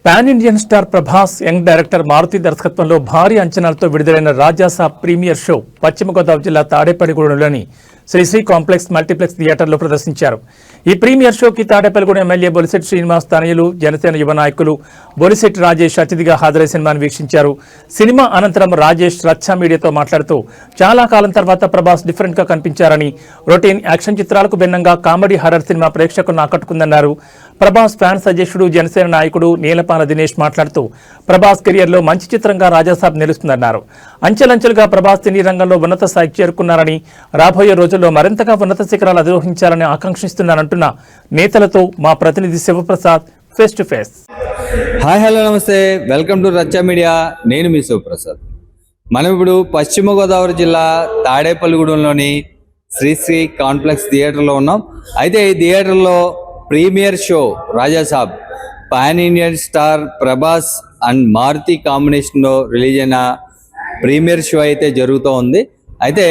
Pan Indian star Prabhas young director Maruthi దర్శకత్వంలో భారీ అంచనాలతో విడుదలైన రాజాసాబ్ ప్రీమియర్ షో పశ్చిమ గోదావరి జిల్లా తాడేపల్లిగూడెంలోని శ్రీశ్రీ కాంప్లెక్స్ మల్టీప్లెక్స్ థియేటర్లో ప్రదర్శించారు. ఈ ప్రీమియర్ షోకి తాడేపల్లిగూడెం ఎమ్మెల్యే బొలిశెట్టి శ్రీనివాస్ తనయులు, జనసేన యువ నాయకులు బొలిశెట్టి రాజేష్ అతిథిగా హాజరై సినిమాను వీక్షించారు. సినిమా అనంతరం రాజేష్ రచ్చ మీడియాతో మాట్లాడుతూ చాలా కాలం తర్వాత ప్రభాస్ డిఫరెంట్ గా కనిపించారని, రొటీన్ యాక్షన్ చిత్రాలకు భిన్నంగా కామెడీ హర్రర్ సినిమా ప్రేక్షకులను ఆకట్టుకుందన్నారు. ప్రభాస్ ఫ్యాన్స్ అధ్యక్షుడు, జనసేన నాయకుడు నీలపాల దినేష్ మాట్లాడుతూ ప్రభాస్ కెరియర్ లో మంచి చిత్రంగా రాజాసాబ్ నిలుస్తుందన్నారు. అంచెలంచెలుగా ప్రభాస్ సినీ రంగంలో ఉన్నత స్థాయికి చేరుకున్నారని, రాబోయే రోజుల్లో మరింతగా ఉన్నత శిఖరాలు అధిరోహించాలని ఆకాంక్షిస్తున్నారంటున్న నేతలతో మా ప్రతినిధి Shivaprasad face to face. Hi, hello, నమస్తే, వెల్కమ్ టు రచ్చ మీడియా. నేను మీ శివప్రసాద్. మనం ఇప్పుడు పశ్చిమ గోదావరి జిల్లా తాడేపల్లిగూడెంలోని శ్రీశ్రీ కాంప్లెక్స్ థియేటర్లో ఉన్నాం. అయితే ఈ థియేటర్లో premiere show Rajasaab pan Indian star Prabhas and Maruthi కాంబినేషన్లో రిలీజ్ అయిన ప్రీమియర్ షో అయితే జరుగుతూ ఉంది. అయితే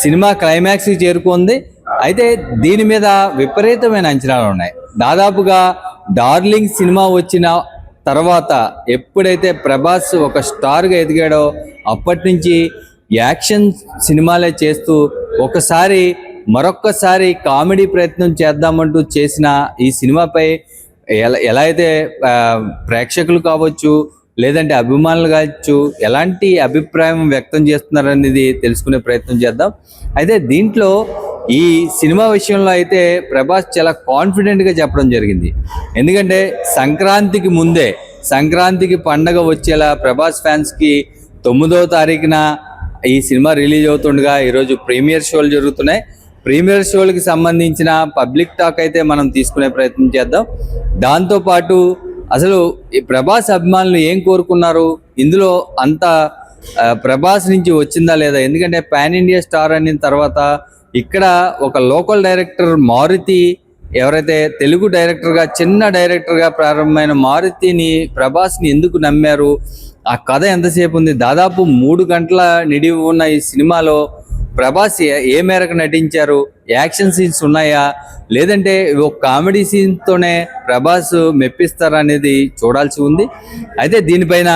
సినిమా క్లైమాక్స్కి చేరుకుంది. అయితే దీని మీద విపరీతమైన అంచనాలు ఉన్నాయి. దాదాపుగా డార్లింగ్ సినిమా వచ్చిన తర్వాత ఎప్పుడైతే ప్రభాస్ ఒక స్టార్గా ఎదిగాడో అప్పటి నుంచి యాక్షన్ సినిమాలే చేస్తూ మరొక్కసారి కామెడీ ప్రయత్నం చేద్దామంటూ చేసిన ఈ సినిమాపై ఎలా అయితే ప్రేక్షకులు కావచ్చు, లేదంటే అభిమానులు కావచ్చు, ఎలాంటి అభిప్రాయం వ్యక్తం చేస్తున్నారనేది తెలుసుకునే ప్రయత్నం చేద్దాం. అయితే దీంట్లో ఈ సినిమా విషయంలో అయితే ప్రభాస్ చాలా కాన్ఫిడెంట్గా చెప్పడం జరిగింది. ఎందుకంటే సంక్రాంతికి పండగ వచ్చేలా ప్రభాస్ ఫ్యాన్స్కి 9వ తారీఖున ఈ సినిమా రిలీజ్ అవుతుండగా ఈరోజు ప్రీమియర్ షోలు జరుగుతున్నాయి. ప్రీమియర్ షోలకి సంబంధించిన పబ్లిక్ టాక్ అయితే మనం తీసుకునే ప్రయత్నం చేద్దాం. దాంతోపాటు అసలు ఈ ప్రభాస్ అభిమానులు ఏం కోరుకున్నారు, ఇందులో అంత ప్రభాస్ నుంచి వచ్చిందా లేదా? ఎందుకంటే పాన్ ఇండియా స్టార్ అయిన తర్వాత ఇక్కడ ఒక లోకల్ డైరెక్టర్ మారుతి, ఎవరైతే తెలుగు డైరెక్టర్గా చిన్న డైరెక్టర్గా ప్రారంభమైన మారుతిని ప్రభాస్ని ఎందుకు నమ్మారు, ఆ కథ ఎంతసేపు ఉంది? దాదాపు 3 గంటల నిడివి ఉన్న ఈ సినిమాలో ప్రభాస్ ఏ మేరకు నటించారు? యాక్షన్ సీన్స్ ఉన్నాయా, లేదంటే ఒక కామెడీ సీన్తోనే ప్రభాస్ మెప్పిస్తారా అనేది చూడాల్సి ఉంది. అయితే దీనిపైన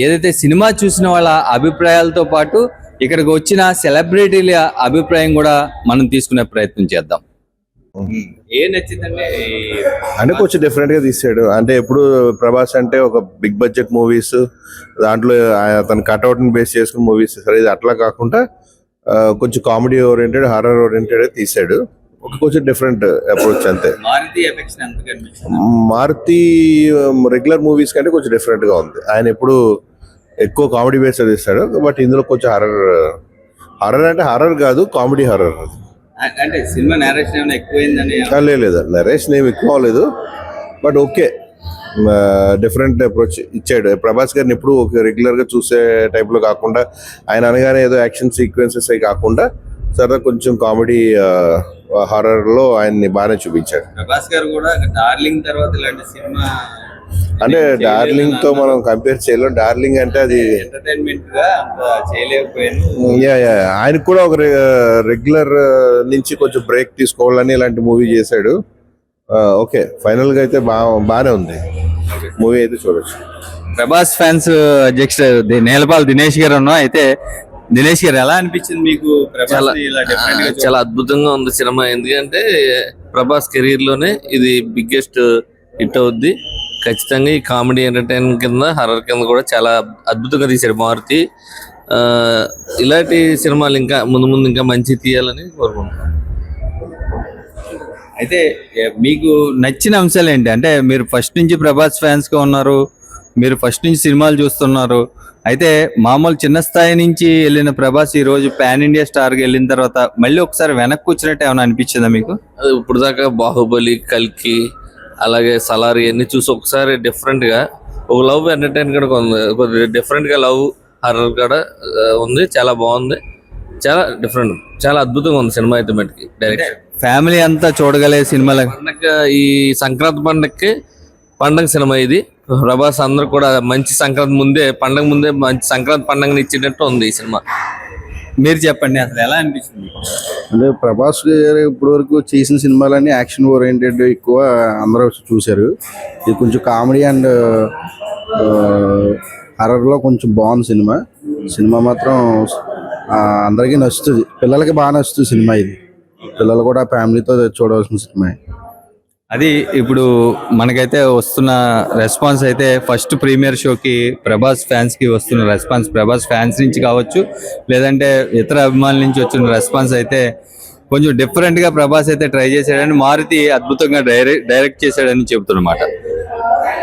ఏదైతే సినిమా చూసిన వాళ్ళ అభిప్రాయాలతో పాటు ఇక్కడికి వచ్చిన సెలబ్రిటీల అభిప్రాయం కూడా మనం తీసుకునే ప్రయత్నం చేద్దాం. ఏం నచ్చిందంటే అంటే కొంచెం డిఫరెంట్ గా తీసాడు. అంటే ఎప్పుడు ప్రభాస్ అంటే ఒక బిగ్ బడ్జెట్ మూవీస్, దాంట్లో తన కట్అవుట్ ని బేస్ చేసుకున్న మూవీస్, సరే ఇది అట్లా కాకుండా కొంచెం కామెడీ ఓరియంటెడ్, హారర్ ఓరియంటెడ్ తీసాడు. కొంచెం డిఫరెంట్ అప్రోచ్ అంతే. మారుతి రెగ్యులర్ మూవీస్ కంటే కొంచెం డిఫరెంట్ గా ఉంది. ఆయన ఎప్పుడు ఎక్కువ కామెడీ బేస్ తీస్తాడు, బట్ ఇందులో కొంచెం హారర్ అంటే హారర్ కాదు, కామెడీ హారర్. అంటే సినిమా నరేషన్ ఎక్కువైందని లేదు, నరేషన్ ఏమి ఎక్కువ అవ్వలేదు, బట్ ఓకే, డిఫరెంట్ అప్రోచ్ ఇచ్చాడు. ప్రభాస్ గారిని ఎప్పుడు ఒక రెగ్యులర్ గా చూసే టైప్ లో కాకుండా, ఆయన అనగానే ఏదో యాక్షన్ సీక్వెన్సెస్ అవి కాకుండా సరదా కొంచెం కామెడీ హారర్ లో ఆయన్ని బాగానే చూపించాడు. ప్రభాస్ గారు కూడా డార్లింగ్ తర్వాత ఇలాంటి సినిమా అంటే డార్లింగ్ తో మనం కంపేర్ చేయలేం. డార్లింగ్ అంటే అది ఎంటర్టైన్మెంట్ గా చేయలేకపోయాను. ఆయనకు కూడా ఒక రెగ్యులర్ నుంచి కొంచెం బ్రేక్ తీసుకోవాలని ఇలాంటి మూవీ చేశాడు. ఓకే, ఫైనల్ గా అయితే బాగానే ఉంది మూవీ, అయితే చూడొచ్చు. ప్రభాస్ ఫ్యాన్స్ అధ్యక్షుడు నీలపాల దినేష్ గారు ఉన్నా. అయితే దినేష్ గారు ఎలా అనిపించింది మీకు? చాలా అద్భుతంగా ఉంది సినిమా. ఎందుకంటే ప్రభాస్ కెరీర్ లోనే ఇది బిగ్గెస్ట్ హిట్ అవుద్ది ఖచ్చితంగా. ఈ కామెడీ ఎంటర్టైన్ కింద, హర్రర్ కింద కూడా చాలా అద్భుతంగా తీశారు మారుతి. ఇలాంటి సినిమాలు ఇంకా ముందు ఇంకా మంచి తీయాలని కోరుకుంటున్నాను. అయితే మీకు నచ్చిన అంశాలు ఏంటి? అంటే మీరు ఫస్ట్ నుంచి ప్రభాస్ ఫ్యాన్స్ గా ఉన్నారు, మీరు ఫస్ట్ నుంచి సినిమాలు చూస్తున్నారు. అయితే మామూలు చిన్న స్థాయి నుంచి వెళ్ళిన ప్రభాస్ ఈ రోజు పాన్ ఇండియా స్టార్గా వెళ్ళిన తర్వాత మళ్ళీ ఒకసారి వెనక్కి వచ్చినట్టు ఏమైనా అనిపించిందా మీకు? ఇప్పుడు దాకా బాహుబలి, కల్కి, అలాగే సలారీ అన్ని చూసి ఒకసారి డిఫరెంట్ గా ఒక లవ్ ఎంటర్టైన్ కూడా కొద్దిగా డిఫరెంట్ గా లవ్ హర్రర్ కూడా ఉంది. చాలా బాగుంది, చాలా డిఫరెంట్, చాలా అద్భుతంగా ఉంది సినిమా. అయితే మటుకి డైరెక్షన్ ఫ్యామిలీ అంతా చూడగలే సినిమా. పండగ ఈ సంక్రాంతి పండగ సినిమా ఇది. ప్రభాస్ అందరూ కూడా మంచి సంక్రాంతి ముందే మంచి సంక్రాంతి పండుగని ఇచ్చినట్టు ఉంది ఈ సినిమా. మీరు చెప్పండి అసలు ఎలా అనిపిస్తుంది? అంటే ప్రభాస్ గారు ఇప్పటి వరకు చేసిన సినిమాలన్నీ యాక్షన్ ఓరియంటెడ్ ఎక్కువ అందరూ చూశారు. ఇది కొంచెం కామెడీ అండ్ హర్రర్లో కొంచెం బాగుంది సినిమా మాత్రం అందరికీ నచ్చుతుంది. పిల్లలకి బాగా నచ్చుతుంది సినిమా. ఇది పిల్లలు కూడా ఫ్యామిలీతో చూడవలసిన సినిమా. అది ఇప్పుడు మనకైతే వస్తున్న రెస్పాన్స్ అయితే ఫస్ట్ ప్రీమియర్ షోకి ప్రభాస్ ఫ్యాన్స్ కి వస్తున్న రెస్పాన్స్, ప్రభాస్ ఫ్యాన్స్ నుంచి కావచ్చు లేదంటే ఇతర అభిమానుల నుంచి వచ్చిన రెస్పాన్స్ అయితే కొంచెం డిఫరెంట్ గా ప్రభాస్ అయితే ట్రై చేశాడని, మారుతి అద్భుతంగా డైరెక్ట్ చేశాడని చెబుతున్నమాట.